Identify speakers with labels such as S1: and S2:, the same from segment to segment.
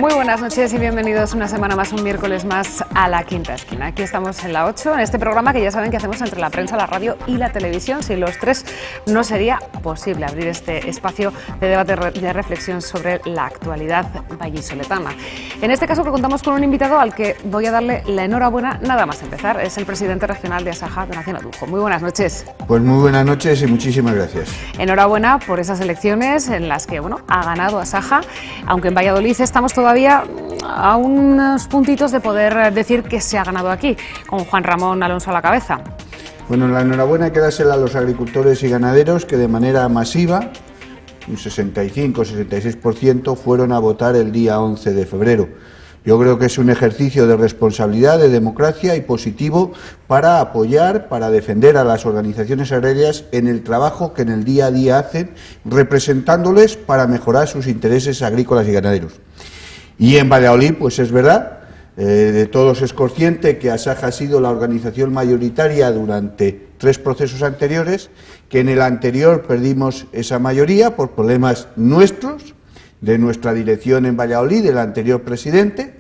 S1: Muy buenas noches y bienvenidos una semana más, un miércoles más a La Quinta Esquina. Aquí estamos en la 8, en este programa que ya saben que hacemos entre la prensa, la radio y la televisión. Sin los tres no sería posible abrir este espacio de debate, de reflexión sobre la actualidad vallisoletana. En este caso que contamos con un invitado al que voy a darle la enhorabuena nada más empezar. Es el presidente regional de Asaja, Donación Adujo. Muy buenas noches.
S2: Pues muy buenas noches y muchísimas gracias.
S1: Enhorabuena por esas elecciones en las que ha ganado Asaja, aunque en Valladolid estamos todavía a unos puntitos de poder decir que se ha ganado aquí, con Juan Ramón Alonso a la cabeza.
S2: Bueno, la enhorabuena hay que dársela a los agricultores y ganaderos que de manera masiva, un 65-66%, fueron a votar el día 11 de febrero. Yo creo que es un ejercicio de responsabilidad, de democracia y positivo para apoyar, para defender a las organizaciones agrarias en el trabajo que en el día a día hacen, representándoles para mejorar sus intereses agrícolas y ganaderos. Y en Valladolid, pues es verdad, de todos es consciente que Asaja ha sido la organización mayoritaria durante 3 procesos anteriores, que en el anterior perdimos esa mayoría por problemas nuestros, de nuestra dirección en Valladolid, del anterior presidente,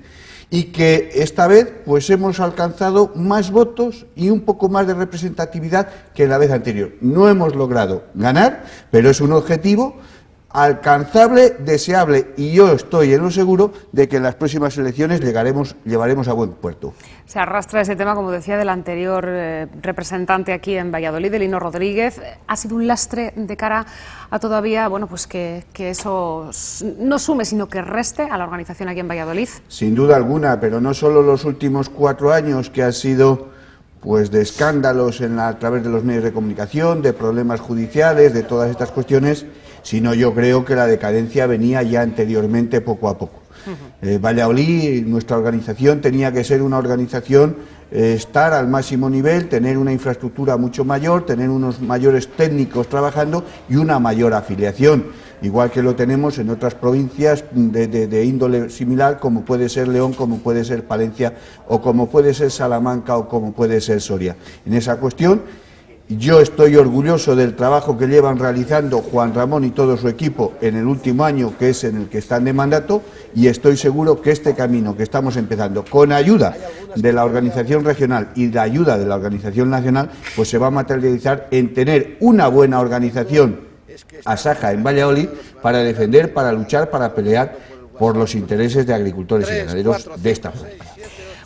S2: y que esta vez pues hemos alcanzado más votos y un poco más de representatividad que en la vez anterior. No hemos logrado ganar, pero es un objetivo alcanzable, deseable, y yo estoy en lo seguro de que en las próximas elecciones llevaremos a buen puerto. Se
S1: arrastra ese tema, como decía, del anterior representante aquí en Valladolid, Lino Rodríguez. ¿Ha sido un lastre de cara a todavía, pues que eso no sume, sino que reste a la organización aquí en Valladolid?
S2: Sin duda alguna, pero no solo los últimos 4 años que han sido de escándalos a través de los medios de comunicación, de problemas judiciales, de todas estas cuestiones, sino yo creo que la decadencia venía ya anteriormente poco a poco. Valladolid, nuestra organización, tenía que ser una organización, estar al máximo nivel, tener una infraestructura mucho mayor, tener unos mayores técnicos trabajando y una mayor afiliación, igual que lo tenemos en otras provincias de índole similar, como puede ser León, como puede ser Palencia, o como puede ser Salamanca, o como puede ser Soria. En esa cuestión, yo estoy orgulloso del trabajo que llevan realizando Juan Ramón y todo su equipo en el último año, que es en el que están de mandato, y estoy seguro que este camino que estamos empezando, con ayuda de la organización regional y la ayuda de la organización nacional, pues se va a materializar en tener una buena organización Asaja en Valladolid para defender, para luchar, para pelear por los intereses de agricultores y ganaderos de esta provincia.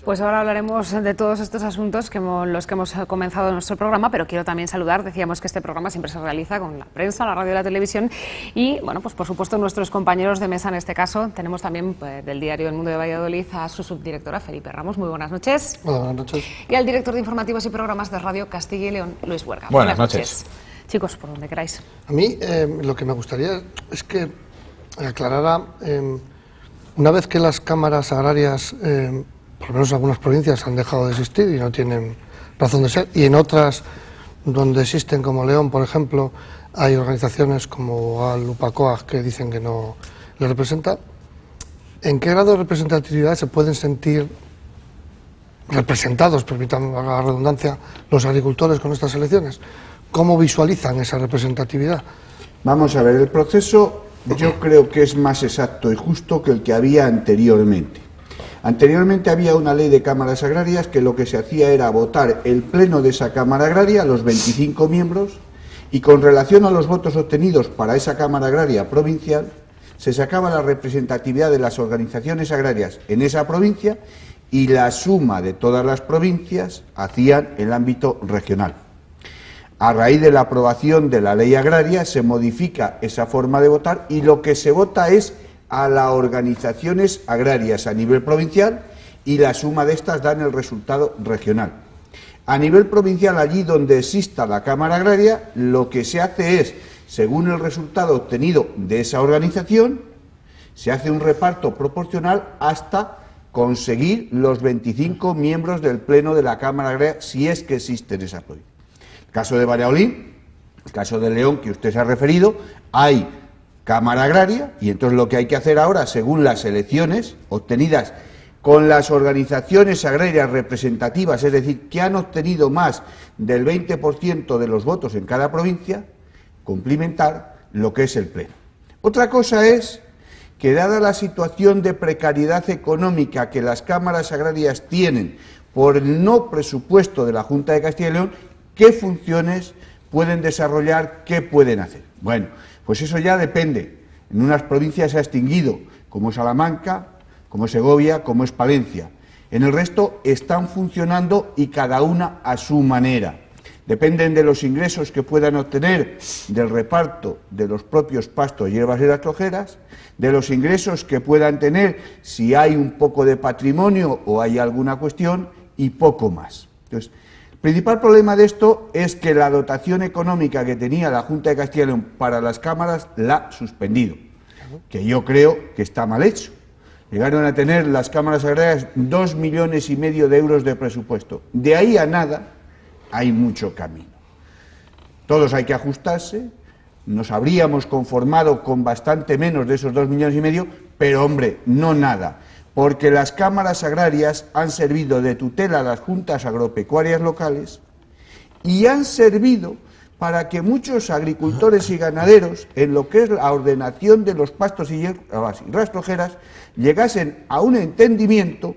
S1: Pues ahora hablaremos de todos estos asuntos los que hemos comenzado en nuestro programa, pero quiero también saludar, decíamos que este programa siempre se realiza con la prensa, la radio y la televisión, y pues por supuesto nuestros compañeros de mesa en este caso. Tenemos también del diario El Mundo de Valladolid a su subdirectora, Felipe Ramos. Muy buenas noches.
S3: Buenas noches.
S1: Y al director de informativos y programas de Radio Castilla y León, Luis Huerga.
S3: Buenas noches.
S1: Chicos, por donde queráis.
S3: A mí lo que me gustaría es que aclarara, una vez que las cámaras agrarias, por lo menos en algunas provincias, han dejado de existir y no tienen razón de ser, y en otras donde existen, como León, por ejemplo, hay organizaciones como Alupacoag que dicen que no les representan, ¿en qué grado de representatividad se pueden sentir representados, permítanme la redundancia, los agricultores con estas elecciones? ¿Cómo visualizan esa representatividad?
S2: Vamos a ver, el proceso yo creo que es más exacto y justo que el que había anteriormente. Anteriormente había una ley de cámaras agrarias que lo que se hacía era votar el pleno de esa cámara agraria, los 25 miembros, y con relación a los votos obtenidos para esa cámara agraria provincial, se sacaba la representatividad de las organizaciones agrarias en esa provincia y la suma de todas las provincias hacían el ámbito regional. A raíz de la aprobación de la ley agraria se modifica esa forma de votar y lo que se vota es a las organizaciones agrarias a nivel provincial y la suma de estas dan el resultado regional. A nivel provincial, allí donde exista la Cámara Agraria, lo que se hace es, según el resultado obtenido de esa organización, se hace un reparto proporcional hasta conseguir los 25 miembros del Pleno de la Cámara Agraria, si es que existe en esa provincia. El caso de Valladolid, el caso de León, que usted se ha referido, hay Cámara Agraria, y entonces lo que hay que hacer ahora, según las elecciones obtenidas con las organizaciones agrarias representativas, es decir, que han obtenido más del 20% de los votos en cada provincia, cumplimentar lo que es el pleno. Otra cosa es que dada la situación de precariedad económica que las cámaras agrarias tienen por el no presupuesto de la Junta de Castilla y León, qué funciones pueden desarrollar, qué pueden hacer. Bueno, pues eso ya depende. En unas provincias se ha extinguido, como Salamanca, como Segovia, como es Palencia. En el resto están funcionando y cada una a su manera. Dependen de los ingresos que puedan obtener del reparto de los propios pastos, hierbas y rastrojeras, de los ingresos que puedan tener si hay un poco de patrimonio o hay alguna cuestión y poco más. Entonces, el principal problema de esto es que la dotación económica que tenía la Junta de Castilla y León para las cámaras la ha suspendido, que yo creo que está mal hecho. Llegaron a tener las cámaras agrarias 2,5 millones de euros de presupuesto. De ahí a nada hay mucho camino. Todos hay que ajustarse, nos habríamos conformado con bastante menos de esos 2,5 millones, pero hombre, no nada, porque las cámaras agrarias han servido de tutela a las juntas agropecuarias locales y han servido para que muchos agricultores y ganaderos, en lo que es la ordenación de los pastos y hierbas y rastrojeras, llegasen a un entendimiento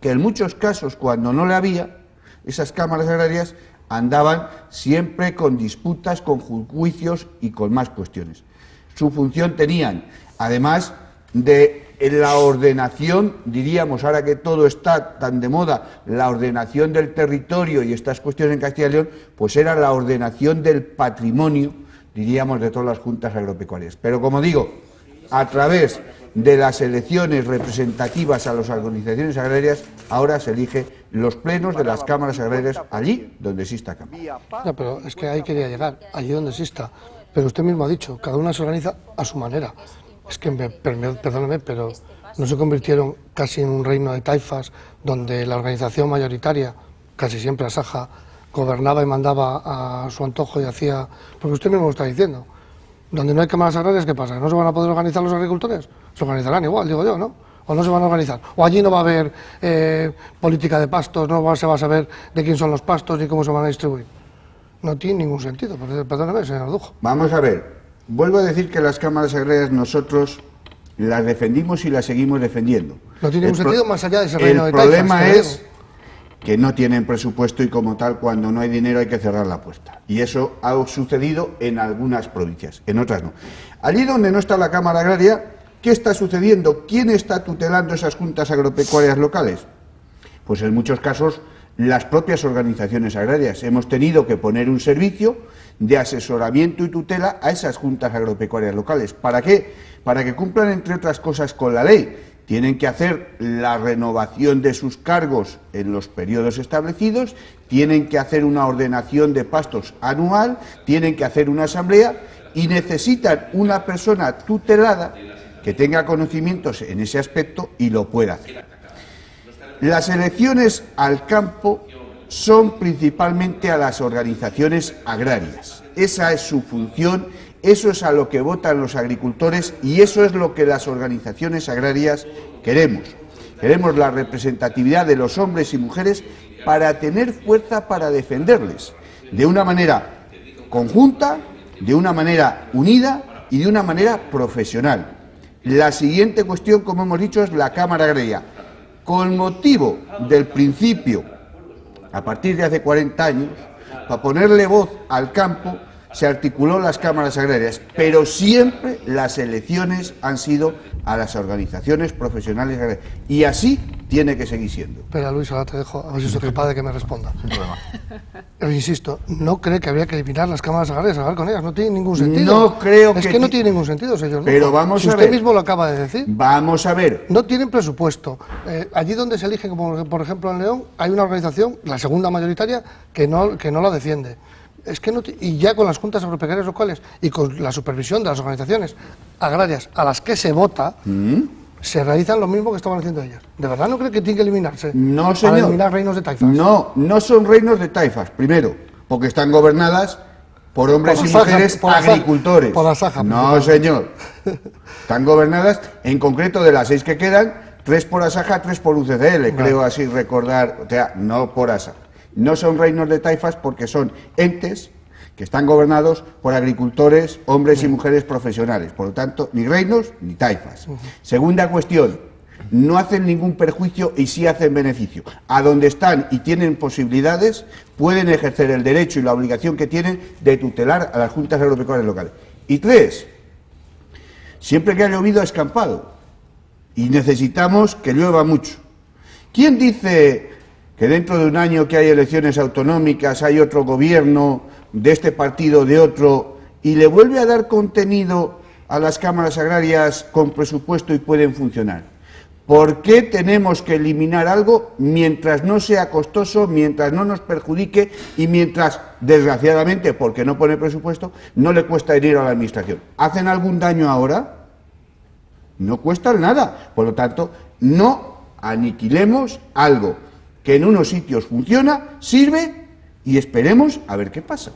S2: que en muchos casos, cuando no le había, esas cámaras agrarias andaban siempre con disputas, con juicios y con más cuestiones. Su función tenían, además de la ordenación, diríamos, ahora que todo está tan de moda, la ordenación del territorio y estas cuestiones en Castilla y León, pues era la ordenación del patrimonio, diríamos, de todas las juntas agropecuarias. Pero como digo, a través de las elecciones representativas a las organizaciones agrarias, ahora se elige los plenos de las cámaras agrarias allí donde exista cámara.
S3: No, pero es que ahí quería llegar, allí donde exista. Pero usted mismo ha dicho, cada una se organiza a su manera. Es que, perdóneme, pero no se convirtieron casi en un reino de taifas donde la organización mayoritaria, casi siempre Asaja, gobernaba y mandaba a su antojo y hacía... Porque usted mismo lo está diciendo. Donde no hay cámaras agrarias, ¿qué pasa? ¿No se van a poder organizar los agricultores? Se organizarán igual, digo yo, ¿no? O no se van a organizar. O allí no va a haber política de pastos, no se va a saber de quién son los pastos ni cómo se van a distribuir. No tiene ningún sentido, perdóneme, señor Dujo.
S2: Vamos a ver, vuelvo a decir que las cámaras agrarias nosotros las defendimos y las seguimos defendiendo.
S3: No tiene ningún sentido más allá de ese reino de taifas.
S2: El problema es que no tienen presupuesto y como tal, cuando no hay dinero hay que cerrar la puerta. Y eso ha sucedido en algunas provincias, en otras no. Allí donde no está la Cámara Agraria, ¿qué está sucediendo? ¿Quién está tutelando esas juntas agropecuarias locales? Pues en muchos casos las propias organizaciones agrarias. Hemos tenido que poner un servicio de asesoramiento y tutela a esas juntas agropecuarias locales. ¿Para qué? Para que cumplan, entre otras cosas, con la ley. Tienen que hacer la renovación de sus cargos en los periodos establecidos, tienen que hacer una ordenación de pastos anual, tienen que hacer una asamblea y necesitan una persona tutelada que tenga conocimientos en ese aspecto y lo pueda hacer. Las elecciones al campo son principalmente a las organizaciones agrarias. Esa es su función, eso es a lo que votan los agricultores y eso es lo que las organizaciones agrarias queremos. Queremos la representatividad de los hombres y mujeres para tener fuerza para defenderles de una manera conjunta, de una manera unida y de una manera profesional. La siguiente cuestión, como hemos dicho, es la Cámara Agraria. Con motivo del principio, a partir de hace 40 años, para ponerle voz al campo, se articuló las cámaras agrarias, pero siempre las elecciones han sido a las organizaciones profesionales agrarias. Y así tiene que seguir siendo.
S3: Espera, Luis, ahora te dejo, a ver si soy capaz de que me responda. Sin problema. Insisto, no cree que habría que eliminar las cámaras agrarias, hablar con ellas, no tiene ningún sentido.
S2: No creo que...
S3: Es que no tiene ningún sentido, señor.
S2: Pero vamos
S3: si
S2: a ver.
S3: usted mismo lo acaba de decir.
S2: Vamos a ver.
S3: No tienen presupuesto. Allí donde se eligen, como por ejemplo en León, hay una organización, la segunda mayoritaria, que no la defiende. Es que no, y ya con las juntas agropecuarias locales y con la supervisión de las organizaciones agrarias a las que se vota, se realizan lo mismo que estaban haciendo ellas. ¿De verdad no cree que tiene que eliminarse?
S2: No, señor.
S3: Para eliminar reinos de taifas.
S2: No, no son reinos de taifas. Primero, porque están gobernadas por hombres y mujeres agricultores.
S3: Por Asaja.
S2: No, señor. Están gobernadas, en concreto, de las 6 que quedan, 3 por Asaja, 3 por UCCL, creo así recordar, o sea, no por Asaja. No son reinos de taifas porque son entes que están gobernados por agricultores, hombres y mujeres profesionales, por lo tanto, ni reinos ni taifas. Segunda cuestión, no hacen ningún perjuicio y sí hacen beneficio. A donde están y tienen posibilidades, pueden ejercer el derecho y la obligación que tienen de tutelar a las juntas agropecuarias locales. Y tres, siempre que ha llovido ha escampado y necesitamos que llueva mucho. ¿Quién dice que dentro de un año que hay elecciones autonómicas hay otro gobierno de este partido, de otro, y le vuelve a dar contenido a las cámaras agrarias con presupuesto y pueden funcionar? ¿Por qué tenemos que eliminar algo mientras no sea costoso, mientras no nos perjudique y mientras, desgraciadamente, porque no pone presupuesto, no le cuesta dinero a la administración? ¿Hacen algún daño ahora? No cuestan nada. Por lo tanto, no aniquilemos algo que en unos sitios funciona, sirve y esperemos a ver qué pasa.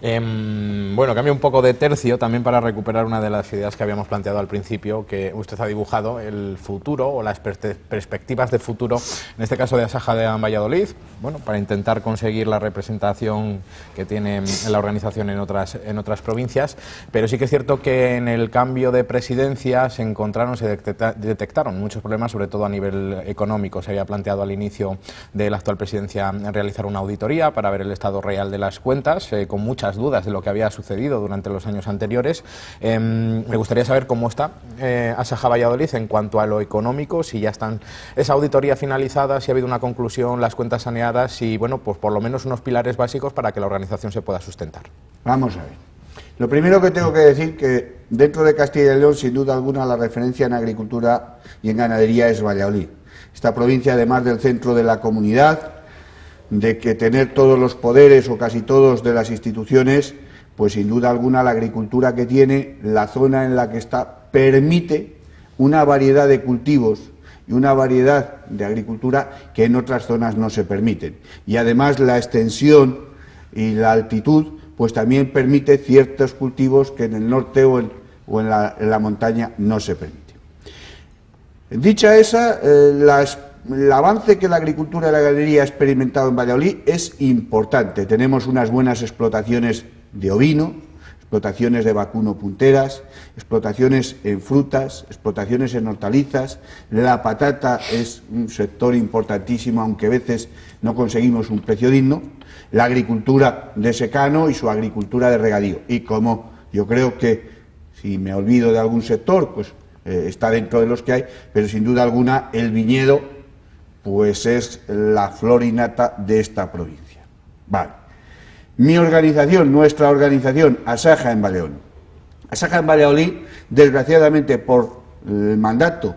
S4: Bueno, cambio un poco de tercio también para recuperar una de las ideas que habíamos planteado al principio, que usted ha dibujado el futuro o las perspectivas de futuro, en este caso de Asaja de Valladolid, bueno, para intentar conseguir la representación que tiene la organización en otras provincias, pero sí que es cierto que en el cambio de presidencia se detectaron muchos problemas, sobre todo a nivel económico. Se había planteado al inicio de la actual presidencia realizar una auditoría para ver el estado real de las cuentas, con muchas dudas de lo que había sucedido durante los años anteriores. Me gustaría saber cómo está Asaja Valladolid en cuanto a lo económico, si ya están esa auditoría finalizada, si ha habido una conclusión, las cuentas saneadas y, bueno, pues por lo menos unos pilares básicos para que la organización se pueda sustentar.
S2: Vamos a ver. Lo primero que tengo que decir que dentro de Castilla y León, sin duda alguna, la referencia en agricultura y en ganadería es Valladolid. Esta provincia, además del centro de la comunidad, de que tener todos los poderes o casi todos de las instituciones, pues sin duda alguna la agricultura que tiene, la zona en la que está, permite una variedad de cultivos y una variedad de agricultura que en otras zonas no se permiten. Y además la extensión y la altitud pues también permite ciertos cultivos que en el norte o en la montaña no se permiten. Dicha esa, el avance que la agricultura y la ganadería ha experimentado en Valladolid es importante. Tenemos unas buenas explotaciones de ovino, explotaciones de vacuno punteras, explotaciones en frutas, explotaciones en hortalizas. La patata es un sector importantísimo, aunque a veces no conseguimos un precio digno. La agricultura de secano y su agricultura de regadío. Y como yo creo que, si me olvido de algún sector, pues está dentro de los que hay, pero sin duda alguna el viñedo pues es la flor y nata de esta provincia. Vale. Mi organización, nuestra organización, Asaja en Valleón. Asaja en Valladolid, desgraciadamente por el mandato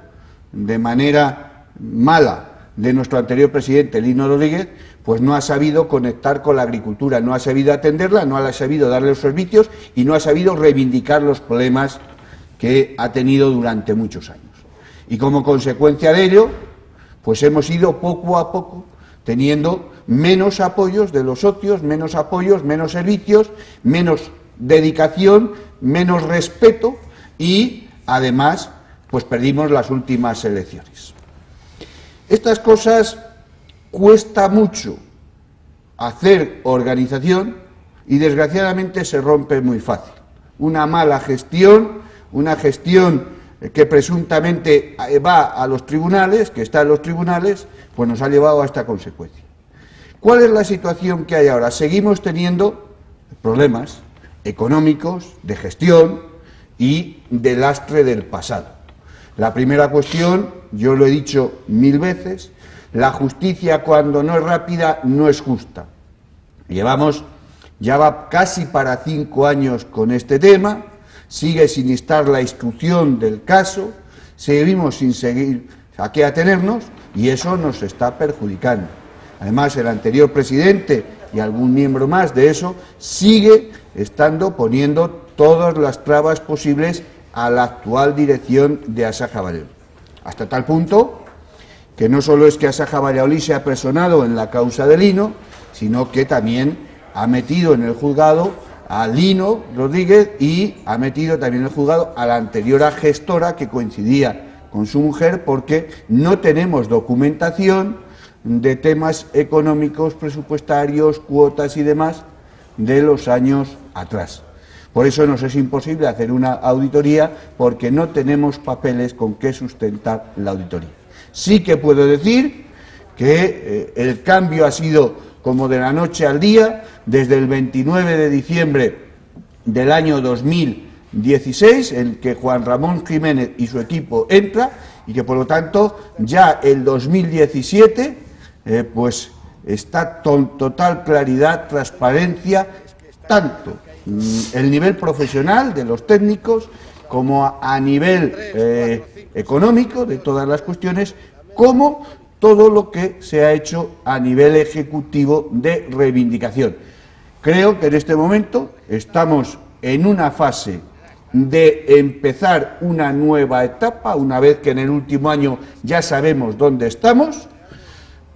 S2: de manera mala de nuestro anterior presidente, Lino Rodríguez, pues no ha sabido conectar con la agricultura, no ha sabido atenderla, no ha sabido darle los servicios y no ha sabido reivindicar los problemas que ha tenido durante muchos años. Y como consecuencia de ello, pues hemos ido poco a poco teniendo menos apoyos de los socios, menos apoyos, menos servicios, menos dedicación, menos respeto y, además, pues perdimos las últimas elecciones. Estas cosas cuesta mucho hacer organización y, desgraciadamente, se rompe muy fácil. Una mala gestión, una gestión que presuntamente va a los tribunales, que está en los tribunales, pues nos ha llevado a esta consecuencia. ¿Cuál es la situación que hay ahora? Seguimos teniendo problemas económicos, de gestión y de lastre del pasado. La primera cuestión, yo lo he dicho 1000 veces, la justicia cuando no es rápida no es justa. Ya va casi para 5 años con este tema. Sigue sin estar la instrucción del caso, seguimos sin seguir a qué atenernos y eso nos está perjudicando. Además, el anterior presidente y algún miembro más de eso sigue poniendo todas las trabas posibles a la actual dirección de Asaja Valladolid. Hasta tal punto que no solo es que Asaja Valladolid se ha personado en la causa de Lino, sino que también ha metido en el juzgado a Lino Rodríguez y ha metido también en el juzgado a la anterior gestora que coincidía con su mujer, porque no tenemos documentación de temas económicos, presupuestarios, cuotas y demás, de los años atrás. Por eso nos es imposible hacer una auditoría, porque no tenemos papeles con que sustentar la auditoría. Sí que puedo decir que el cambio ha sido como de la noche al día, desde el 29 de diciembre del año 2016, en que Juan Ramón Jiménez y su equipo entra, y que por lo tanto ya el 2017 pues está con total claridad, transparencia, tanto el nivel profesional de los técnicos como a nivel económico de todas las cuestiones, como todo lo que se ha hecho a nivel ejecutivo de reivindicación. Creo que en este momento estamos en una fase de empezar una nueva etapa, una vez que en el último año ya sabemos dónde estamos,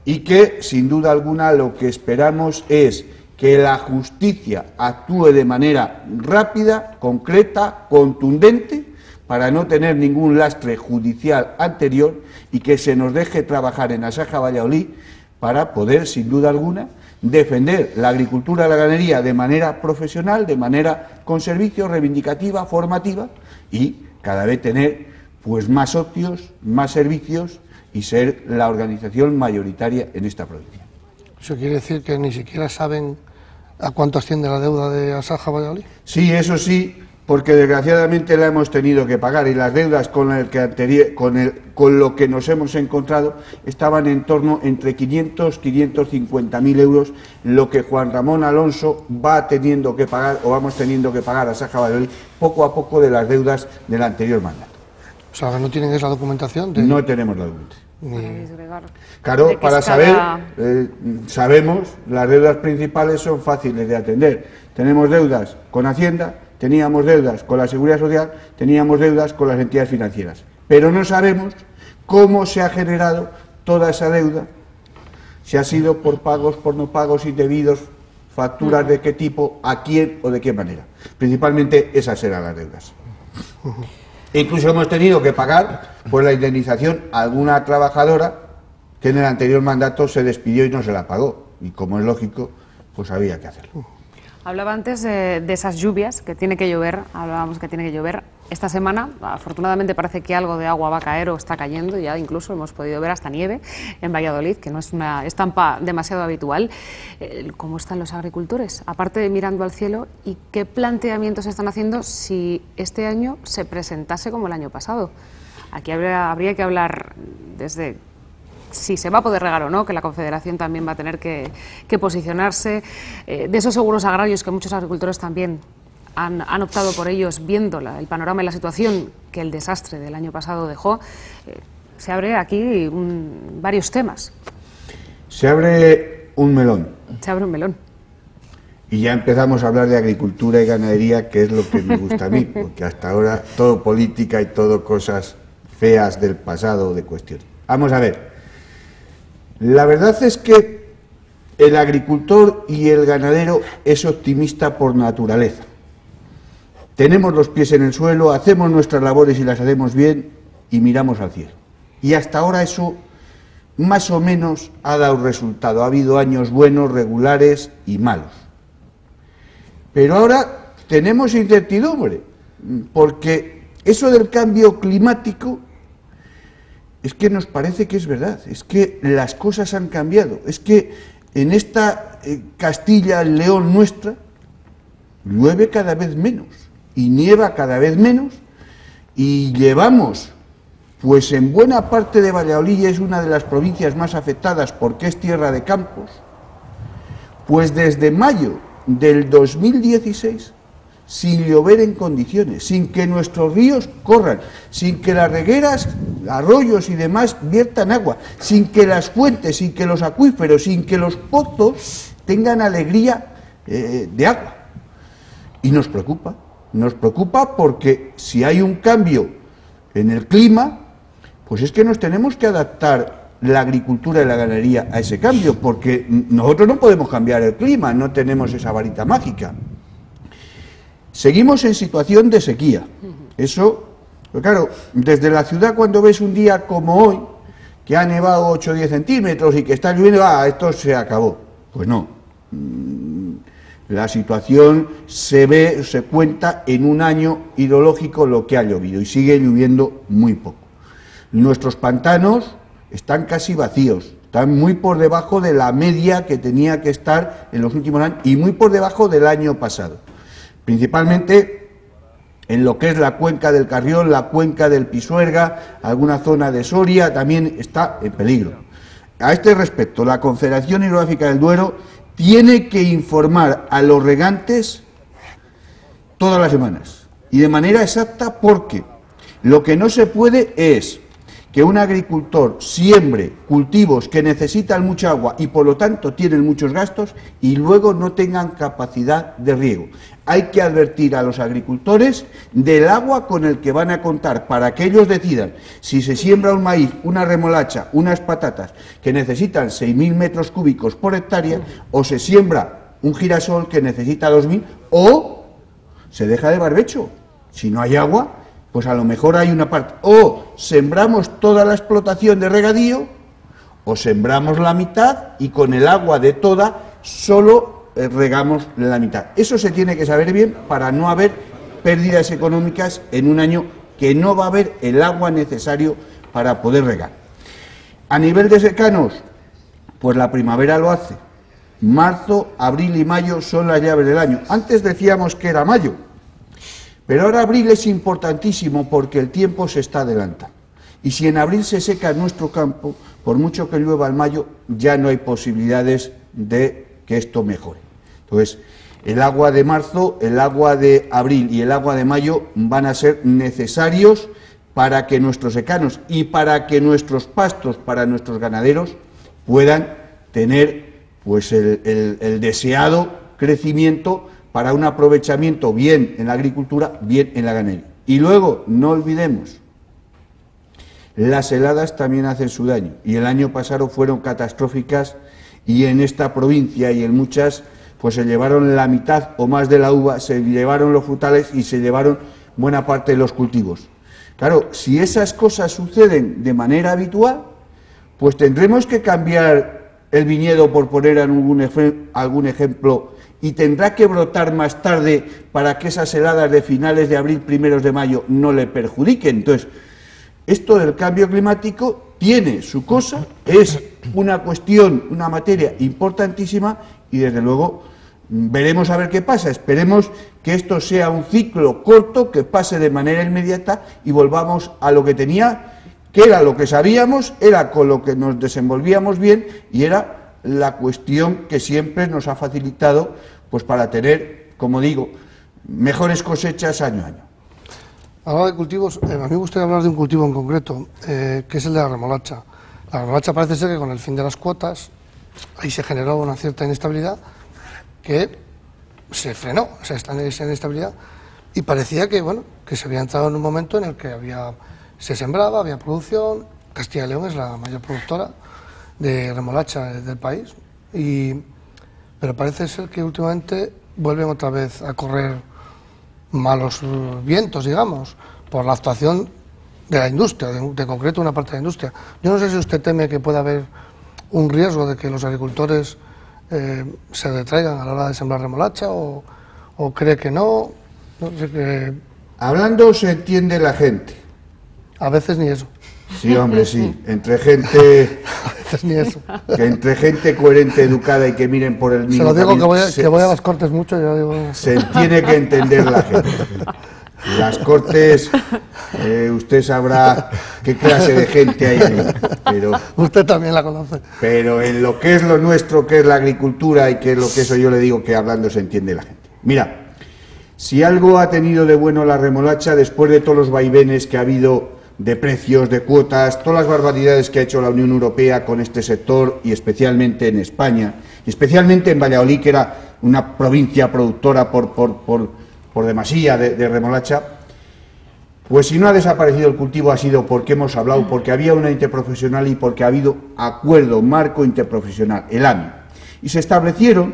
S2: y que sin duda alguna lo que esperamos es que la justicia actúe de manera rápida, concreta, contundente, para no tener ningún lastre judicial anterior, y que se nos deje trabajar en Asaja Valladolid para poder, sin duda alguna, defender la agricultura y la ganadería de manera profesional, de manera con servicio, reivindicativa, formativa, y cada vez tener pues más socios, más servicios, y ser la organización mayoritaria en esta provincia.
S3: ¿Eso quiere decir que ni siquiera saben a cuánto asciende la deuda de Asaja Valladolid?
S2: Sí, eso sí, porque desgraciadamente la hemos tenido que pagar, y las deudas con lo que nos hemos encontrado estaban en torno entre 500 y 550.000 euros, lo que Juan Ramón Alonso va teniendo que pagar, o vamos teniendo que pagar a Asaja Valladolid poco a poco, de las deudas del anterior mandato.
S3: O sea, ¿no tienen esa documentación?
S2: No tenemos la documentación.
S1: Claro,
S2: para saber, sabemos, las deudas principales son fáciles de atender. Tenemos deudas con Hacienda, teníamos deudas con la Seguridad Social, teníamos deudas con las entidades financieras, pero no sabemos cómo se ha generado toda esa deuda, si ha sido por pagos, por no pagos indebidos, facturas de qué tipo, a quién o de qué manera. Principalmente esas eran las deudas. Incluso hemos tenido que pagar por la indemnización a alguna trabajadora que en el anterior mandato se despidió y no se la pagó, y como es lógico, pues había que hacerlo.
S1: Hablaba antes de esas lluvias, que tiene que llover, hablábamos que tiene que llover. Esta semana, afortunadamente, parece que algo de agua va a caer o está cayendo, ya incluso hemos podido ver hasta nieve en Valladolid, que no es una estampa demasiado habitual. ¿Cómo están los agricultores? Aparte de mirando al cielo, ¿y qué planteamientos están haciendo si este año se presentase como el año pasado? Aquí habría que hablar desde si se va a poder regar o no, que la Confederación también va a tener que posicionarse, de esos seguros agrarios que muchos agricultores también han optado por ellos, viendo el panorama y la situación que el desastre del año pasado dejó. Se abre aquí varios temas.
S2: Se abre un melón.
S1: Se abre un melón.
S2: Y ya empezamos a hablar de agricultura y ganadería, que es lo que me gusta a mí, porque hasta ahora todo política y todo cosas feas del pasado de cuestiones. Vamos a ver. La verdad es que el agricultor y el ganadero es optimista por naturaleza. Tenemos los pies en el suelo, hacemos nuestras labores y las hacemos bien, y miramos al cielo. Y hasta ahora eso más o menos ha dado resultado. Ha habido años buenos, regulares y malos. Pero ahora tenemos incertidumbre, porque eso del cambio climático es que nos parece que es verdad, es que las cosas han cambiado, es que en esta Castilla, León nuestra, llueve cada vez menos y nieva cada vez menos, y llevamos, pues en buena parte de Valladolid, es una de las provincias más afectadas porque es tierra de campos, pues desde mayo del 2016 sin llover en condiciones, sin que nuestros ríos corran, sin que las regueras, arroyos y demás viertan agua, sin que las fuentes, sin que los acuíferos, sin que los pozos tengan alegría de agua. Y nos preocupa porque si hay un cambio en el clima, pues es que nos tenemos que adaptar la agricultura y la ganadería a ese cambio, porque nosotros no podemos cambiar el clima, no tenemos esa varita mágica. Seguimos en situación de sequía. Eso, pues claro, desde la ciudad, cuando ves un día como hoy, que ha nevado 8 o 10 centímetros y que está lloviendo, esto se acabó. Pues no. La situación se cuenta en un año hidrológico lo que ha llovido y sigue lloviendo muy poco. Nuestros pantanos están casi vacíos, están muy por debajo de la media que tenía que estar en los últimos años y muy por debajo del año pasado. Principalmente en lo que es la cuenca del Carrión, la cuenca del Pisuerga, alguna zona de Soria también está en peligro. A este respecto, la Confederación Hidrográfica del Duero tiene que informar a los regantes todas las semanas y de manera exacta, porque lo que no se puede es que un agricultor siembre cultivos que necesitan mucha agua y por lo tanto tienen muchos gastos y luego no tengan capacidad de riego. Hay que advertir a los agricultores del agua con el que van a contar para que ellos decidan si se siembra un maíz, una remolacha, unas patatas que necesitan 6.000 metros cúbicos por hectárea, o se siembra un girasol que necesita 2.000, o se deja de barbecho. Si no hay agua, pues a lo mejor hay una parte, o sembramos toda la explotación de regadío, o sembramos la mitad y con el agua de toda solo regamos la mitad. Eso se tiene que saber bien para no haber pérdidas económicas en un año que no va a haber el agua necesario para poder regar. A nivel de secanos, pues la primavera lo hace. Marzo, abril y mayo son las llaves del año. Antes decíamos que era mayo, pero ahora abril es importantísimo porque el tiempo se está adelantando. Y si en abril se seca nuestro campo, por mucho que llueva en mayo, ya no hay posibilidades de que esto mejore. Entonces, el agua de marzo, el agua de abril y el agua de mayo van a ser necesarios para que nuestros secanos y para que nuestros pastos, para nuestros ganaderos, puedan tener pues el deseado crecimiento para un aprovechamiento bien en la agricultura, bien en la ganadería. Y luego, no olvidemos, las heladas también hacen su daño, y el año pasado fueron catastróficas, y en esta provincia y en muchas, pues se llevaron la mitad o más de la uva, se llevaron los frutales y se llevaron buena parte de los cultivos. Claro, si esas cosas suceden de manera habitual, pues tendremos que cambiar el viñedo, por poner algún ejemplo, y tendrá que brotar más tarde para que esas heladas de finales de abril, primeros de mayo, no le perjudiquen. Entonces, esto del cambio climático tiene su cosa, es una cuestión, una materia importantísima, y desde luego veremos a ver qué pasa. Esperemos que esto sea un ciclo corto, que pase de manera inmediata y volvamos a lo que tenía, que era lo que sabíamos, era con lo que nos desenvolvíamos bien y era la cuestión que siempre nos ha facilitado pues para tener, como digo, mejores cosechas año a año.
S3: Hablando de cultivos, a mí me gustaría hablar de un cultivo en concreto, que es el de la remolacha. La remolacha parece ser que con el fin de las cuotas, ahí se generó una cierta inestabilidad que se frenó, esa inestabilidad, y parecía que, bueno, que se había entrado en un momento en el que se sembraba, había producción. Castilla y León es la mayor productora de remolacha del país, pero parece ser que últimamente vuelven otra vez a correr malos vientos, digamos, por la actuación de la industria, de concreto una parte de la industria. Yo no sé si usted teme que pueda haber un riesgo de que los agricultores se retraigan a la hora de sembrar remolacha, o cree que no. No sé qué.
S2: Hablando se entiende la gente.
S3: A veces ni eso.
S2: Sí, hombre, sí. Entre gente.
S3: A veces ni eso.
S2: Que entre gente coherente, educada y que miren por el mismo.
S3: Se lo digo
S2: camino,
S3: que voy a las Cortes mucho. Yo digo.
S2: Se tiene que entender la gente. Las Cortes, usted sabrá qué clase de gente hay ahí. Pero,
S3: usted también la conoce.
S2: Pero en lo que es lo nuestro, que es la agricultura y que es lo que eso, yo le digo que hablando se entiende la gente. Mira, si algo ha tenido de bueno la remolacha, después de todos los vaivenes que ha habido de precios, de cuotas, todas las barbaridades que ha hecho la Unión Europea con este sector, y especialmente en España, y especialmente en Valladolid, que era una provincia productora por demasía de remolacha, pues si no ha desaparecido el cultivo ha sido porque hemos hablado, porque había una interprofesional y porque ha habido acuerdo, marco interprofesional, el AMI. Y se establecieron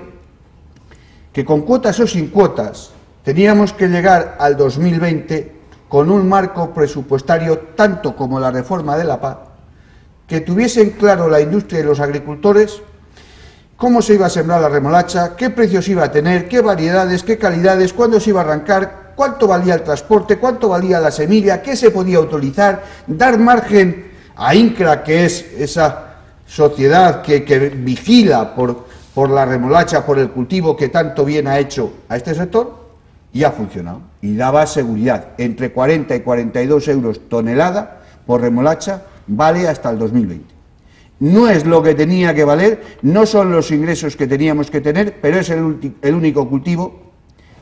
S2: que con cuotas o sin cuotas teníamos que llegar al 2020 con un marco presupuestario, tanto como la reforma de la PAC, que tuviesen claro la industria y los agricultores cómo se iba a sembrar la remolacha, qué precios iba a tener, qué variedades, qué calidades, cuándo se iba a arrancar, cuánto valía el transporte, cuánto valía la semilla, qué se podía utilizar, dar margen a INCRA, que es esa sociedad que vigila por la remolacha, por el cultivo que tanto bien ha hecho a este sector, y ha funcionado. Y daba seguridad, entre 40 y 42 euros tonelada por remolacha, vale hasta el 2020. No es lo que tenía que valer, no son los ingresos que teníamos que tener, pero es el único cultivo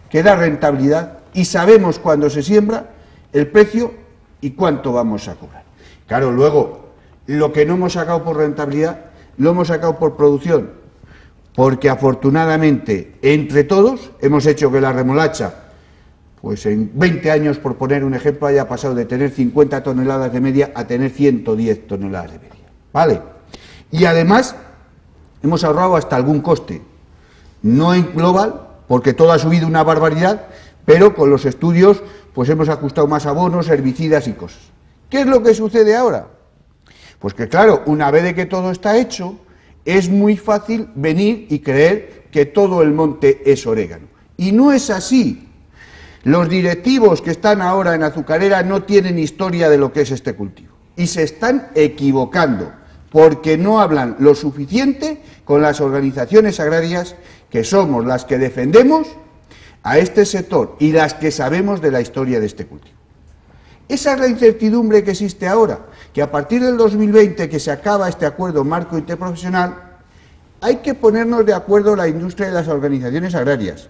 S2: que da rentabilidad y sabemos cuando se siembra el precio y cuánto vamos a cobrar. Claro, luego, lo que no hemos sacado por rentabilidad, lo hemos sacado por producción, porque afortunadamente, entre todos, hemos hecho que la remolacha, pues en 20 años, por poner un ejemplo, haya pasado de tener 50 toneladas de media a tener 110 toneladas de media. ¿Vale? Y además, hemos ahorrado hasta algún coste, no en global, porque todo ha subido una barbaridad, pero con los estudios, pues hemos ajustado más abonos, herbicidas y cosas. ¿Qué es lo que sucede ahora? Pues que claro, una vez de que todo está hecho, es muy fácil venir y creer que todo el monte es orégano. Y no es así. Los directivos que están ahora en Azucarera no tienen historia de lo que es este cultivo. Y se están equivocando, porque no hablan lo suficiente con las organizaciones agrarias, que somos las que defendemos a este sector y las que sabemos de la historia de este cultivo. Esa es la incertidumbre que existe ahora, que a partir del 2020, que se acaba este acuerdo marco interprofesional, hay que ponernos de acuerdo la industria y las organizaciones agrarias.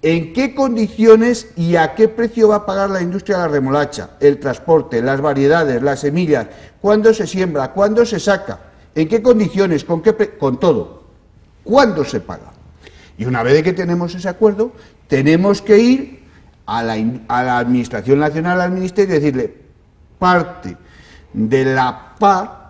S2: ¿En qué condiciones y a qué precio va a pagar la industria la remolacha, el transporte, las variedades, las semillas, cuándo se siembra, cuándo se saca, en qué condiciones, con todo, cuándo se paga? Y una vez que tenemos ese acuerdo, tenemos que ir a la Administración Nacional, al Ministerio, y decirle, parte de la PA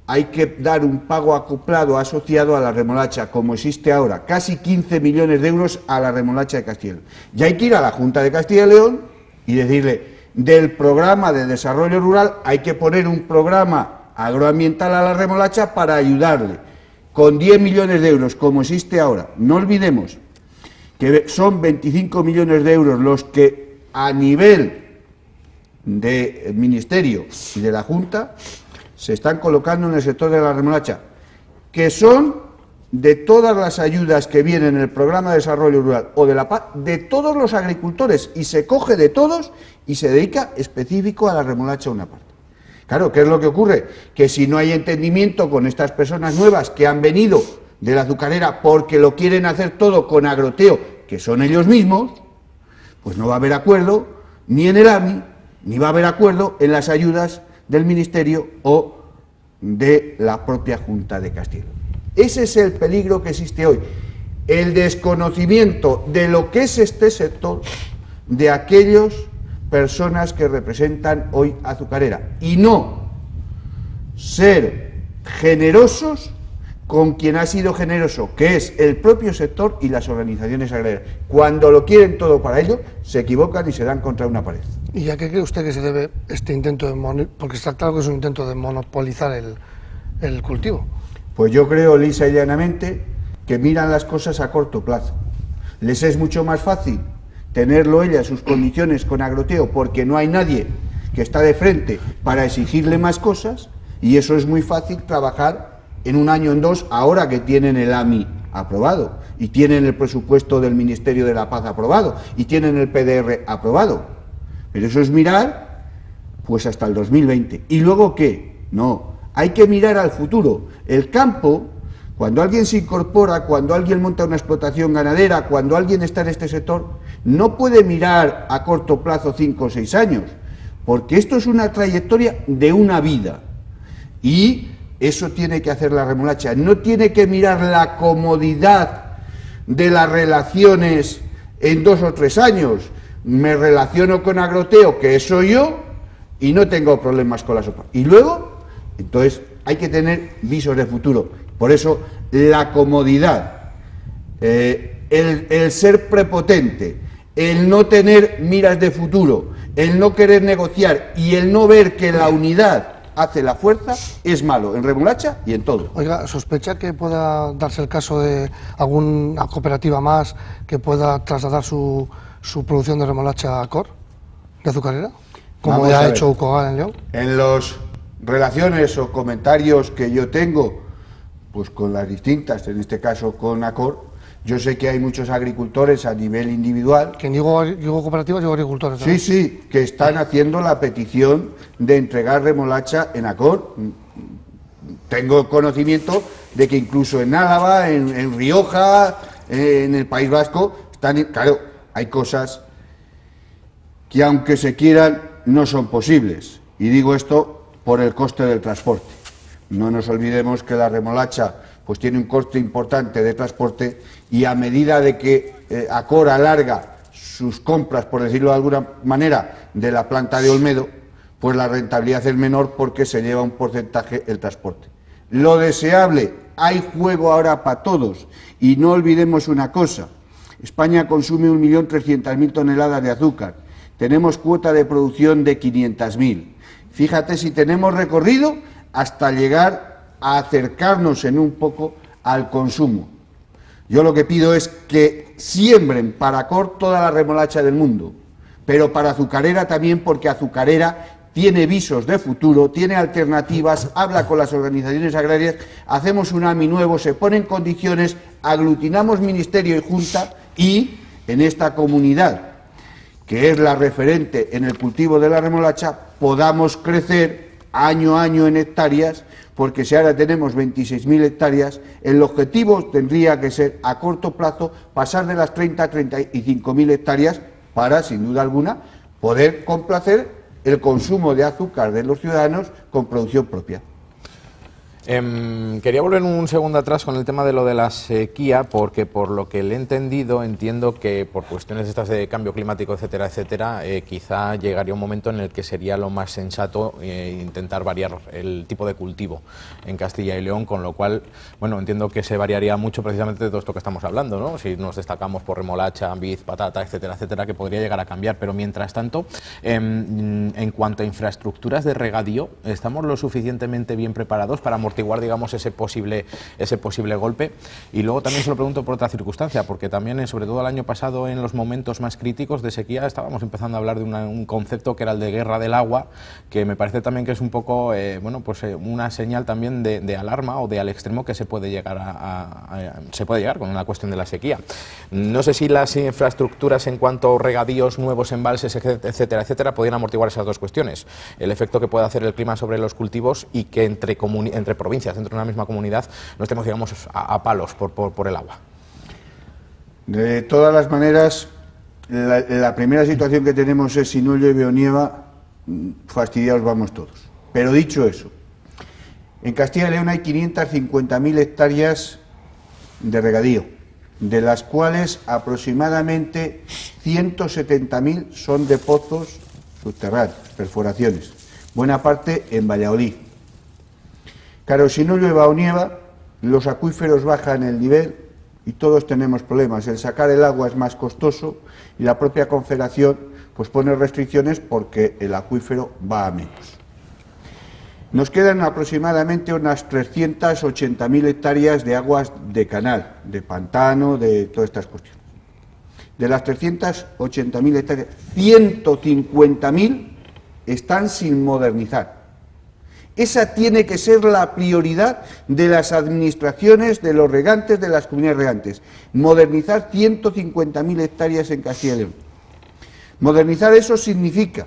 S2: hay que dar un pago acoplado asociado a la remolacha, como existe ahora, casi 15 millones de euros a la remolacha de Castilla y León. Y hay que ir a la Junta de Castilla y León y decirle, del programa de desarrollo rural hay que poner un programa agroambiental a la remolacha para ayudarle, con 10 millones de euros, como existe ahora. No olvidemos que son 25 millones de euros los que a nivel del Ministerio y de la Junta se están colocando en el sector de la remolacha, que son de todas las ayudas que vienen en el programa de desarrollo rural o de la PAC, de todos los agricultores, y se coge de todos y se dedica específico a la remolacha una parte. Claro, ¿qué es lo que ocurre? Que si no hay entendimiento con estas personas nuevas que han venido de la azucarera porque lo quieren hacer todo con agroteo, que son ellos mismos, pues no va a haber acuerdo ni en el AMI, ni va a haber acuerdo en las ayudas del Ministerio o de la propia Junta de Castilla y León. Ese es el peligro que existe hoy, el desconocimiento de lo que es este sector de aquellas personas que representan hoy Azucarera, y no ser generosos con quien ha sido generoso, que es el propio sector y las organizaciones agrarias. Cuando lo quieren todo para ellos, se equivocan y se dan contra una pared.
S3: ¿Y a qué cree usted que se debe este intento de porque está claro que es un intento de monopolizar el cultivo?
S2: Pues yo creo, lisa y llanamente, que miran las cosas a corto plazo. Les es mucho más fácil tenerlo ella, sus condiciones con agroteo, porque no hay nadie que está de frente para exigirle más cosas, y eso es muy fácil trabajar en un año, en dos, ahora que tienen el AMI aprobado, y tienen el presupuesto del Ministerio de la Paz aprobado, y tienen el PDR aprobado. Pero eso es mirar, pues hasta el 2020. ¿Y luego qué? No, hay que mirar al futuro. El campo, cuando alguien se incorpora, cuando alguien monta una explotación ganadera, cuando alguien está en este sector, no puede mirar a corto plazo 5 o 6 años, porque esto es una trayectoria de una vida. Y eso tiene que hacer la remolacha. No tiene que mirar la comodidad de las relaciones en 2 o 3 años. Me relaciono con agroteo, que soy yo, y no tengo problemas con la sopa. Y luego, entonces, hay que tener visos de futuro. Por eso, la comodidad, el ser prepotente, el no tener miras de futuro, el no querer negociar y el no ver que la unidad hace la fuerza, es malo en remolacha y en todo.
S3: Oiga, ¿sospecha que pueda darse el caso de alguna cooperativa más que pueda trasladar su producción de remolacha a Acor, de azucarera? Como ya ha hecho Ucogal en León.
S2: En las relaciones o comentarios que yo tengo, pues con las distintas, en este caso con Acor, yo sé que hay muchos agricultores a nivel individual.
S3: Que digo cooperativas, digo agricultores, ¿no?
S2: Sí, sí, que están haciendo la petición de entregar remolacha en Acor. Tengo conocimiento de que incluso en Álava, en Rioja, en el País Vasco, claro, hay cosas que aunque se quieran no son posibles. Y digo esto por el coste del transporte. No nos olvidemos que la remolacha pues tiene un coste importante de transporte y a medida de que Acor alarga sus compras, por decirlo de alguna manera, de la planta de Olmedo, pues la rentabilidad es menor porque se lleva un porcentaje el transporte. Lo deseable, hay juego ahora para todos y no olvidemos una cosa, España consume 1.300.000 toneladas de azúcar, tenemos cuota de producción de 500.000. Fíjate si tenemos recorrido hasta llegar a acercarnos en un poco al consumo. Yo lo que pido es que siembren para Acor toda la remolacha del mundo, pero para azucarera también, porque azucarera tiene visos de futuro, tiene alternativas, habla con las organizaciones agrarias, hacemos un AMI nuevo, se ponen condiciones, aglutinamos Ministerio y Junta y en esta comunidad, que es la referente en el cultivo de la remolacha, podamos crecer año a año en hectáreas, porque si ahora tenemos 26.000 hectáreas, el objetivo tendría que ser a corto plazo pasar de las 30 a 35.000 hectáreas para, sin duda alguna, poder complacer el consumo de azúcar de los ciudadanos con producción propia.
S4: Quería volver un segundo atrás con el tema de lo de la sequía, porque por lo que le he entendido, entiendo que por cuestiones estas de cambio climático, etcétera, etcétera, quizá llegaría un momento en el que sería lo más sensato intentar variar el tipo de cultivo en Castilla y León, con lo cual, bueno, entiendo que se variaría mucho precisamente de todo esto que estamos hablando, ¿no? Si nos destacamos por remolacha, vid, patata, etcétera, etcétera, que podría llegar a cambiar, pero mientras tanto, en cuanto a infraestructuras de regadío, ¿estamos lo suficientemente bien preparados para amortiguar, digamos, ese posible golpe? Y luego también se lo pregunto por otra circunstancia, porque también, sobre todo el año pasado, en los momentos más críticos de sequía, estábamos empezando a hablar de un concepto que era el de guerra del agua, que me parece también que es un poco, bueno, pues una señal también de alarma o de al extremo que se puede llegar con una cuestión de la sequía. No sé si las infraestructuras en cuanto a regadíos, nuevos embalses, etcétera, etcétera, podrían amortiguar esas dos cuestiones. El efecto que puede hacer el clima sobre los cultivos y que entre provincias, dentro de una misma comunidad, no estemos, digamos, a palos por el agua.
S2: De todas las maneras, la primera situación que tenemos es, si no llueve o nieva, fastidiados vamos todos. Pero dicho eso, en Castilla y León hay 550.000 hectáreas de regadío, de las cuales aproximadamente 170.000 son de pozos subterráneos, perforaciones, buena parte en Valladolid. Claro, si no llueva o nieva, los acuíferos bajan el nivel y todos tenemos problemas. El sacar el agua es más costoso y la propia Confederación pues pone restricciones porque el acuífero va a menos. Nos quedan aproximadamente unas 380.000 hectáreas de aguas de canal, de pantano, de todas estas cuestiones. De las 380.000 hectáreas, 150.000 están sin modernizar. Esa tiene que ser la prioridad de las administraciones, de los regantes, de las comunidades regantes. Modernizar 150.000 hectáreas en Castilla y León. Modernizar eso significa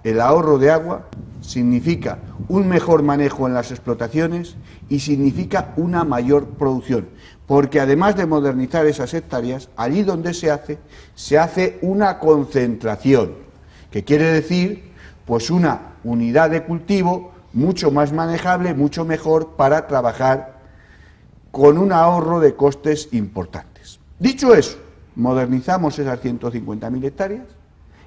S2: el ahorro de agua, significa un mejor manejo en las explotaciones y significa una mayor producción. Porque además de modernizar esas hectáreas, allí donde se hace una concentración, que quiere decir pues una unidad de cultivo mucho más manejable, mucho mejor para trabajar con un ahorro de costes importantes. Dicho eso, modernizamos esas 150.000 hectáreas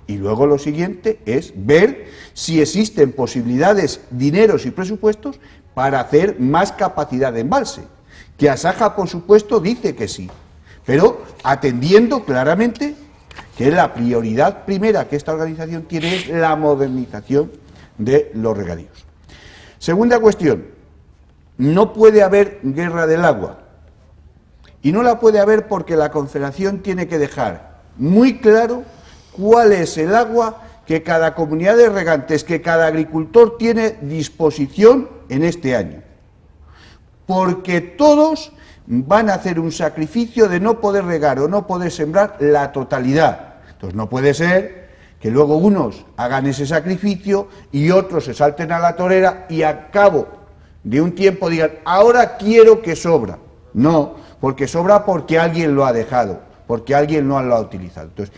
S2: y luego lo siguiente es ver si existen posibilidades, dineros y presupuestos para hacer más capacidad de embalse, que Asaja, por supuesto, dice que sí, pero atendiendo claramente que la prioridad primera que esta organización tiene es la modernización de los regadíos. Segunda cuestión, no puede haber guerra del agua. Y no la puede haber porque la Confederación tiene que dejar muy claro cuál es el agua que cada comunidad de regantes, que cada agricultor tiene disposición en este año. Porque todos van a hacer un sacrificio de no poder regar o no poder sembrar la totalidad. Entonces no puede ser que luego unos hagan ese sacrificio y otros se salten a la torera y a cabo de un tiempo digan, ahora quiero que sobra. No, porque sobra porque alguien lo ha dejado, porque alguien no lo ha utilizado. Entonces,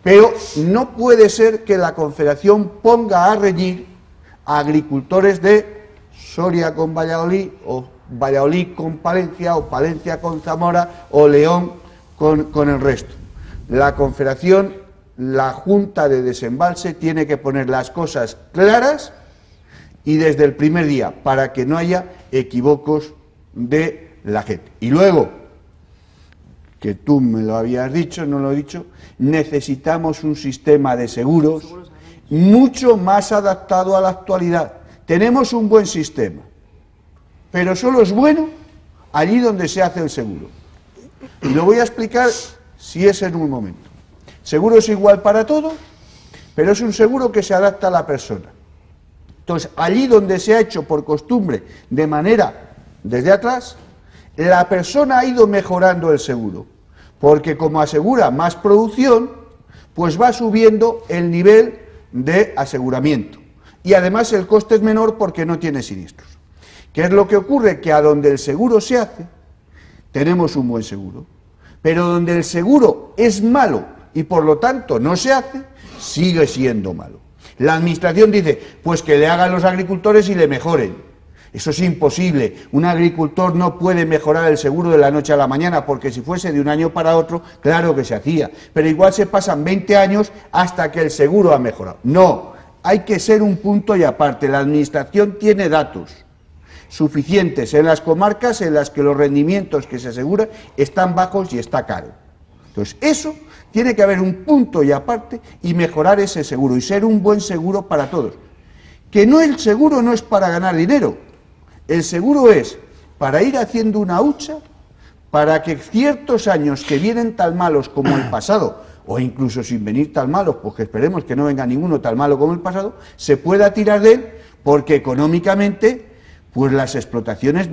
S2: pero no puede ser que la Confederación ponga a reñir a agricultores de Soria con Valladolid, o Valladolid con Palencia, o Palencia con Zamora, o León con el resto. La Confederación, la Junta de Desembalse, tiene que poner las cosas claras y desde el primer día, para que no haya equívocos de la gente. Y luego, que tú me lo habías dicho, no lo he dicho, necesitamos un sistema de seguros mucho más adaptado a la actualidad. Tenemos un buen sistema, pero solo es bueno allí donde se hace el seguro. Y lo voy a explicar si es en un momento. Seguro es igual para todos, pero es un seguro que se adapta a la persona. Entonces, allí donde se ha hecho por costumbre, de manera desde atrás, la persona ha ido mejorando el seguro, porque como asegura más producción, pues va subiendo el nivel de aseguramiento. Y además el coste es menor porque no tiene siniestros. ¿Qué es lo que ocurre? Que a donde el seguro se hace, tenemos un buen seguro. Pero donde el seguro es malo y por lo tanto no se hace, sigue siendo malo. La administración dice, pues que le hagan los agricultores y le mejoren. Eso es imposible. Un agricultor no puede mejorar el seguro de la noche a la mañana, porque si fuese de un año para otro, claro que se hacía. Pero igual se pasan 20 años hasta que el seguro ha mejorado. No, hay que ser un punto y aparte. La administración tiene datos suficientes en las comarcas en las que los rendimientos que se aseguran están bajos y está caro. Entonces, eso tiene que haber un punto y aparte y mejorar ese seguro y ser un buen seguro para todos. Que no, el seguro no es para ganar dinero. El seguro es para ir haciendo una hucha para que ciertos años que vienen tan malos como el pasado, o incluso sin venir tan malos, porque esperemos que no venga ninguno tan malo como el pasado, se pueda tirar de él, porque económicamente pues las explotaciones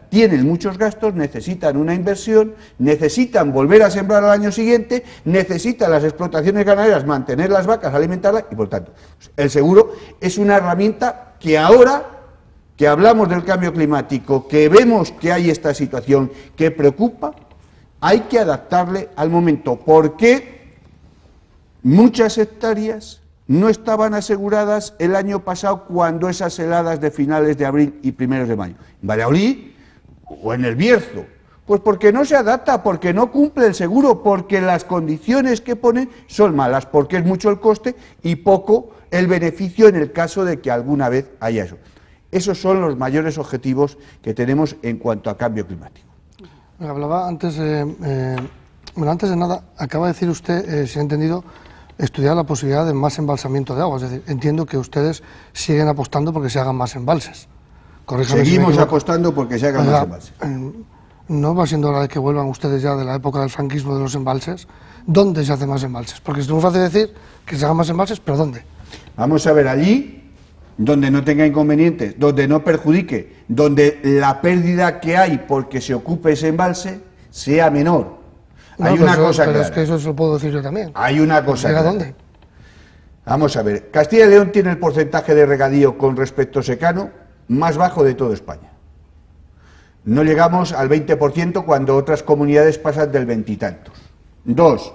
S2: tienen muchos gastos, necesitan una inversión, necesitan volver a sembrar al año siguiente, necesitan las explotaciones ganaderas mantener las vacas, alimentarlas, y por tanto, el seguro es una herramienta que ahora que hablamos del cambio climático, que vemos que hay esta situación que preocupa, hay que adaptarle al momento, porque muchas hectáreas no estaban aseguradas el año pasado cuando esas heladas de finales de abril y primeros de mayo. En Valladolid o en el Bierzo, pues porque no se adapta, porque no cumple el seguro, porque las condiciones que ponen son malas, porque es mucho el coste y poco el beneficio en el caso de que alguna vez haya eso. Esos son los mayores objetivos que tenemos en cuanto a cambio climático.
S3: Hablaba antes, bueno, antes de nada, acaba de decir usted, si he entendido, estudiar la posibilidad de más embalsamiento de agua. Es decir, entiendo que ustedes siguen apostando porque se hagan más embalses.
S2: Seguimos apostando porque se hagan más embalses.
S3: ¿No va siendo hora de que vuelvan ustedes ya de la época del franquismo de los embalses? ¿Dónde se hacen más embalses? Porque es muy fácil decir que se hagan más embalses, pero ¿dónde?
S2: Vamos a ver, allí donde no tenga inconvenientes, donde no perjudique, donde la pérdida que hay porque se ocupe ese embalse sea menor.
S3: No,
S2: hay una cosa
S3: pero
S2: clara.
S3: Es que eso se lo puedo decir yo también.
S2: Hay una cosa clara.
S3: ¿Dónde?
S2: Vamos a ver, Castilla y León tiene el porcentaje de regadío con respecto a secano más bajo de toda España. No llegamos al 20% cuando otras comunidades pasan del 20 y tantos. 2.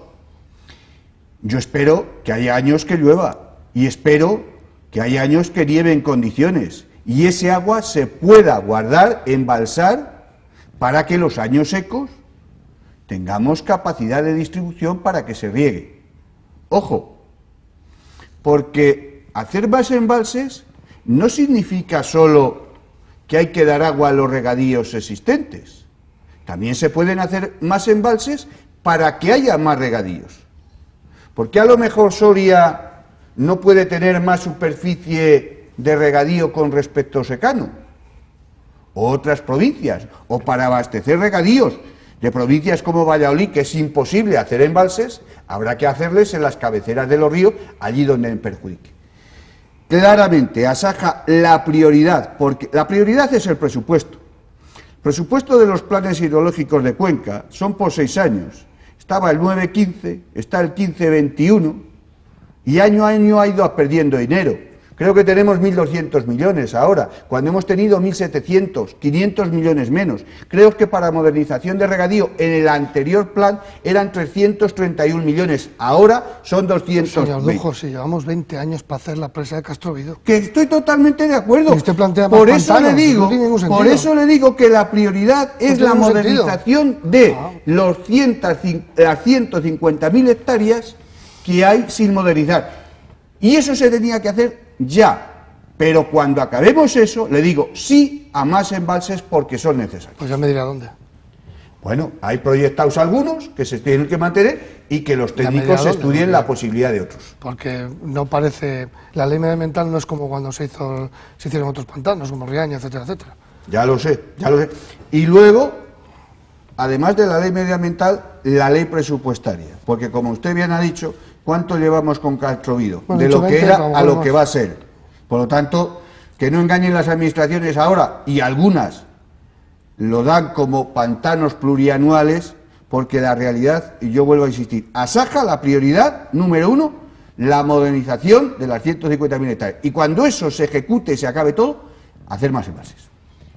S2: Yo espero que haya años que llueva y espero que haya años que nieve en condiciones y ese agua se pueda guardar, embalsar, para que los años secos tengamos capacidad de distribución para que se riegue. Ojo, porque hacer más embalses no significa solo que hay que dar agua a los regadíos existentes. También se pueden hacer más embalses para que haya más regadíos. Porque a lo mejor Soria no puede tener más superficie de regadío con respecto a secano, o otras provincias, o para abastecer regadíos de provincias como Valladolid, que es imposible hacer embalses, habrá que hacerles en las cabeceras de los ríos, allí donde perjudique. Claramente, Asaja la prioridad, porque la prioridad es el presupuesto. El presupuesto de los planes hidrológicos de Cuenca son por 6 años. Estaba el 9-15, está el 15-21 y año a año ha ido perdiendo dinero. Creo que tenemos 1.200 millones ahora, cuando hemos tenido 1.700, 500 millones menos. Creo que para modernización de regadío en el anterior plan eran 331 millones, ahora son 220.
S3: Señor Dujo, si llevamos 20 años para hacer la presa de Castrovido.
S2: Que estoy totalmente de acuerdo.
S3: Usted plantea más
S2: por eso
S3: pantanos,
S2: le digo,
S3: no tiene ningún sentido.
S2: por eso le digo que la prioridad es la modernización de las 150.000 hectáreas que hay sin modernizar. Y eso se tenía que hacer ya, pero cuando acabemos eso, le digo sí a más embalses porque son necesarios.
S3: Pues ya me dirá dónde.
S2: Bueno, hay proyectados algunos que se tienen que mantener y que los técnicos estudien la posibilidad de otros.
S3: Porque no parece, la ley medioambiental no es como cuando se hicieron otros pantanos, como Riaña, etcétera, etcétera.
S2: Ya lo sé, ya lo sé. Y luego, además de la ley medioambiental, la ley presupuestaria, porque como usted bien ha dicho, ¿cuánto llevamos con Castrovido? Bueno, de lo que era a lo que va a ser. Por lo tanto, que no engañen las administraciones ahora, y algunas lo dan como pantanos plurianuales, porque la realidad, y yo vuelvo a insistir, Asaja la prioridad número 1, la modernización de las 150.000 hectáreas. Y cuando eso se ejecute y se acabe todo, hacer más embalses.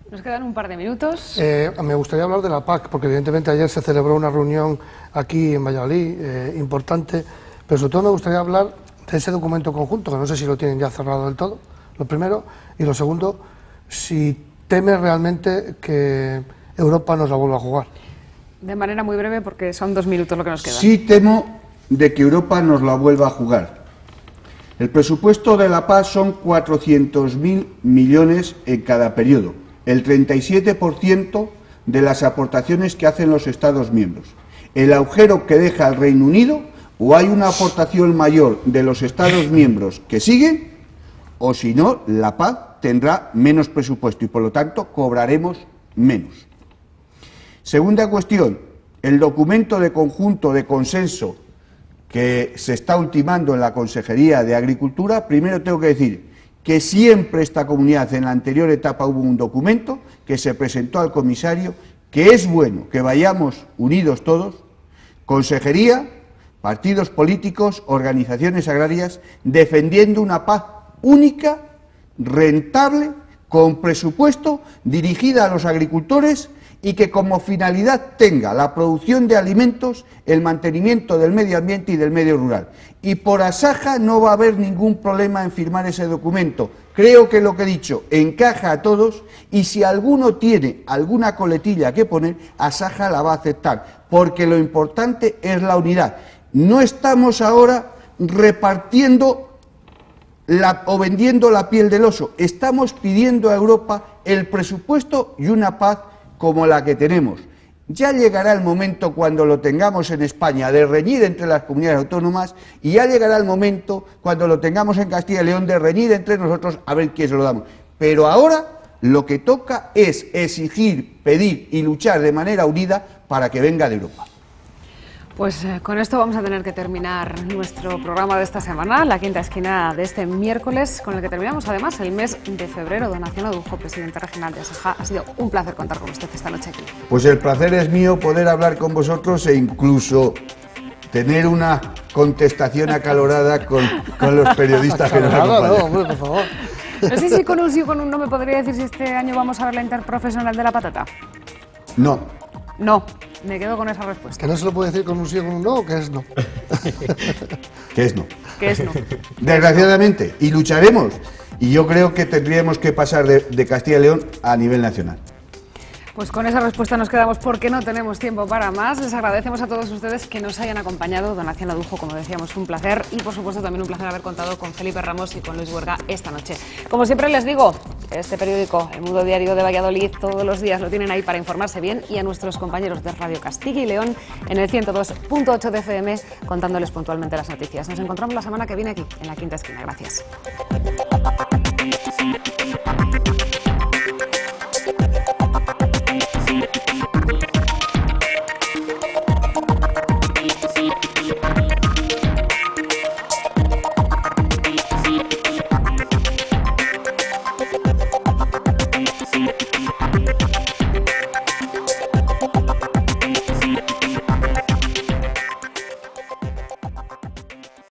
S1: Nos quedan un par de minutos.
S3: Me gustaría hablar de la PAC, porque evidentemente ayer se celebró una reunión aquí en Valladolid importante. Pero sobre todo me gustaría hablar de ese documento conjunto, que no sé si lo tienen ya cerrado del todo, lo primero, y lo segundo, si teme realmente que Europa nos la vuelva a jugar.
S1: De manera muy breve, porque son 2 minutos lo que nos queda.
S2: Sí temo de que Europa nos la vuelva a jugar. El presupuesto de la paz son 400.000 millones en cada periodo, el 37% de las aportaciones que hacen los Estados miembros. El agujero que deja el Reino Unido, o hay una aportación mayor de los Estados miembros que siguen, o si no, la paz tendrá menos presupuesto y por lo tanto cobraremos menos. Segunda cuestión, el documento de conjunto de consenso que se está ultimando en la Consejería de Agricultura, primero tengo que decir que siempre esta comunidad en la anterior etapa hubo un documento que se presentó al comisario, que es bueno que vayamos unidos todos, Consejería, partidos políticos, organizaciones agrarias, defendiendo una paz única, rentable, con presupuesto, dirigida a los agricultores y que como finalidad tenga la producción de alimentos, el mantenimiento del medio ambiente y del medio rural. Y por Asaja no va a haber ningún problema en firmar ese documento. Creo que lo que he dicho encaja a todos y si alguno tiene alguna coletilla que poner, Asaja la va a aceptar, porque lo importante es la unidad. No estamos ahora repartiendo o vendiendo la piel del oso, estamos pidiendo a Europa el presupuesto y una paz como la que tenemos. Ya llegará el momento cuando lo tengamos en España de reñir entre las comunidades autónomas y ya llegará el momento cuando lo tengamos en Castilla y León de reñir entre nosotros a ver quién se lo damos. Pero ahora lo que toca es exigir, pedir y luchar de manera unida para que venga de Europa.
S1: Pues con esto vamos a tener que terminar nuestro programa de esta semana, la quinta esquina de este miércoles, con el que terminamos además el mes de febrero. Don Nación Adujo, presidente regional de Asaja, ha sido un placer contar con usted esta noche aquí.
S2: Pues el placer es mío poder hablar con vosotros e incluso tener una contestación acalorada con los periodistas que nos acompañan.
S3: No, hombre, por favor.
S1: No sé si con un sí o con un no me podría decir si este año vamos a ver la interprofesional de la patata.
S2: No.
S1: No, me quedo con esa respuesta.
S3: ¿Que no se lo puede decir con un sí o con un no o que es no?
S2: Que es no.
S1: Que es no.
S2: Desgraciadamente, y lucharemos. Y yo creo que tendríamos que pasar de Castilla y León a nivel nacional.
S1: Pues con esa respuesta nos quedamos porque no tenemos tiempo para más. Les agradecemos a todos ustedes que nos hayan acompañado. Don Nación Adujo, como decíamos, un placer. Y por supuesto también un placer haber contado con Felipe Ramos y con Luis Huerga esta noche. Como siempre les digo, este periódico, El Mundo Diario de Valladolid, todos los días lo tienen ahí para informarse bien, y a nuestros compañeros de Radio Castilla y León en el 102.8 de FM contándoles puntualmente las noticias. Nos encontramos la semana que viene aquí, en la quinta esquina. Gracias.